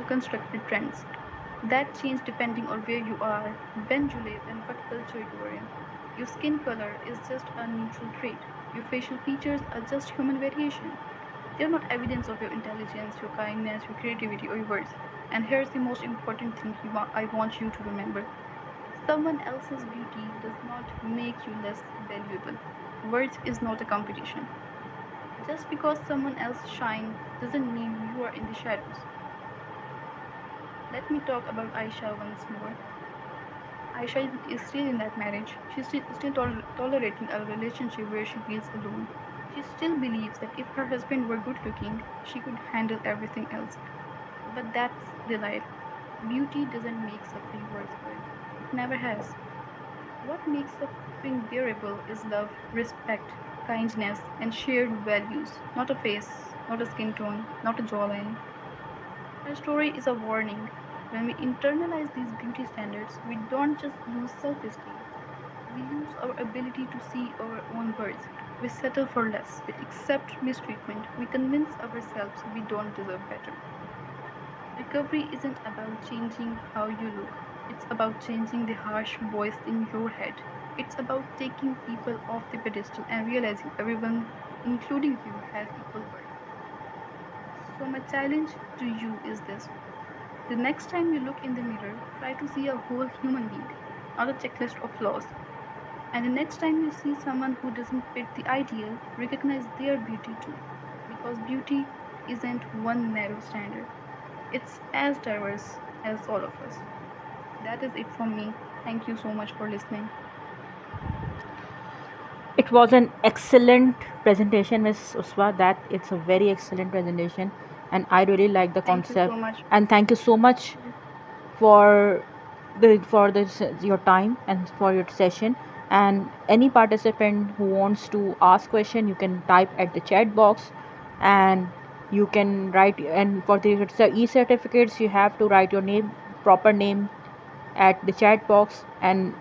constructed trends that change depending on where you are, when you live, and what culture you are in. Your skin color is just a neutral trait. Your facial features are just human variation. They are not evidence of your intelligence, your kindness, your creativity, or your worth. And here's the most important thing I want you to remember: someone else's beauty does not make you less valuable. Worth is not a competition. Just because someone else shines doesn't mean you are in the shadows. Let me talk about Aisha once more. Aisha is still in that marriage. She's still tolerating a relationship where she feels alone. She still believes that if her husband were good looking, she could handle everything else. But that's the lie. Beauty doesn't make suffering worthwhile. It never has. What makes suffering bearable is love, respect, kindness, and shared values, not a face, not a skin tone, not a jawline. Her story is a warning. When we internalize these beauty standards, we don't just lose self esteem, we lose our ability to see our own worth. We settle for less, we accept mistreatment, we convince ourselves we don't deserve better. Recovery isn't about changing how you look, it's about changing the harsh voice in your head. It's about taking people off the pedestal and realizing everyone, including you, has equal worth. So, my challenge to you is this: the next time you look in the mirror, try to see a whole human being, not a checklist of flaws. And the next time you see someone who doesn't fit the ideal, recognize their beauty too. Because beauty isn't one narrow standard, it's as diverse as all of us. That is it from me. Thank you so much for listening. It was an excellent presentation, Miss Uswa. That it's a very excellent presentation, and I really like the Thank you concept. so much. And thank you so much for for this your time and for your session. And any participant who wants to ask question, you can type at the chat box, and you can write. And for the e-certificates, you have to write your name, proper name, at the chat box, and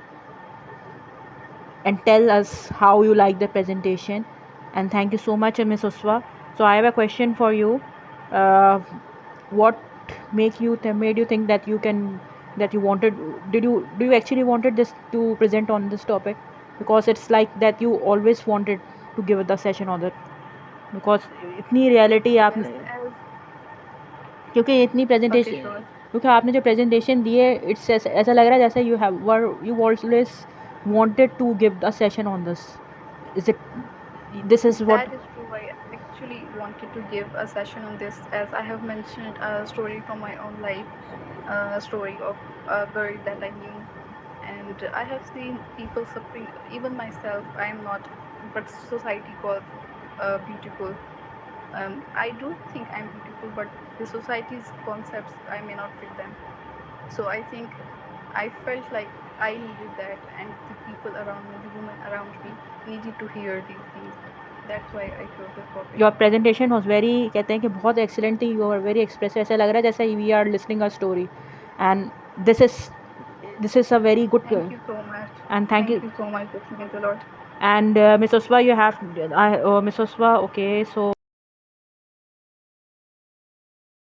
tell us how you like the presentation. And thank you so much, Ms. Uswa. So I have a question for you. Uh, what made you think that you can that you wanted do you actually wanted this to present on this topic? Because it's like that you always wanted to give the session on that, because इतनी reality Yes, आपने, as क्योंकि इतनी okay, presentation, sure. क्योंकि आपने जो presentation दी है, it's ऐसा लग रहा है जैसे you always wanted to give a session on this. Is it this is what? That is true. I actually wanted to give a session on this as I have mentioned a story from my own life, a story of a girl that I knew. And I have seen people suffering, even myself. I am not what society calls beautiful. I do think I'm beautiful, but the society's concepts, I may not fit them. So I think I felt like I needed that, and the people around me, the women around me, needed to hear these things. That's why I chose this topic. Your presentation was very, कहते हैं कि बहुत excellent थी, you are very expressive, ऐसा लग रहा है जैसे we are listening a story. And this is this is a very good. Thank you so much. And thank Thank you. you so much. This means a lot. And Miss Oswa, you have Miss Oswa, okay, so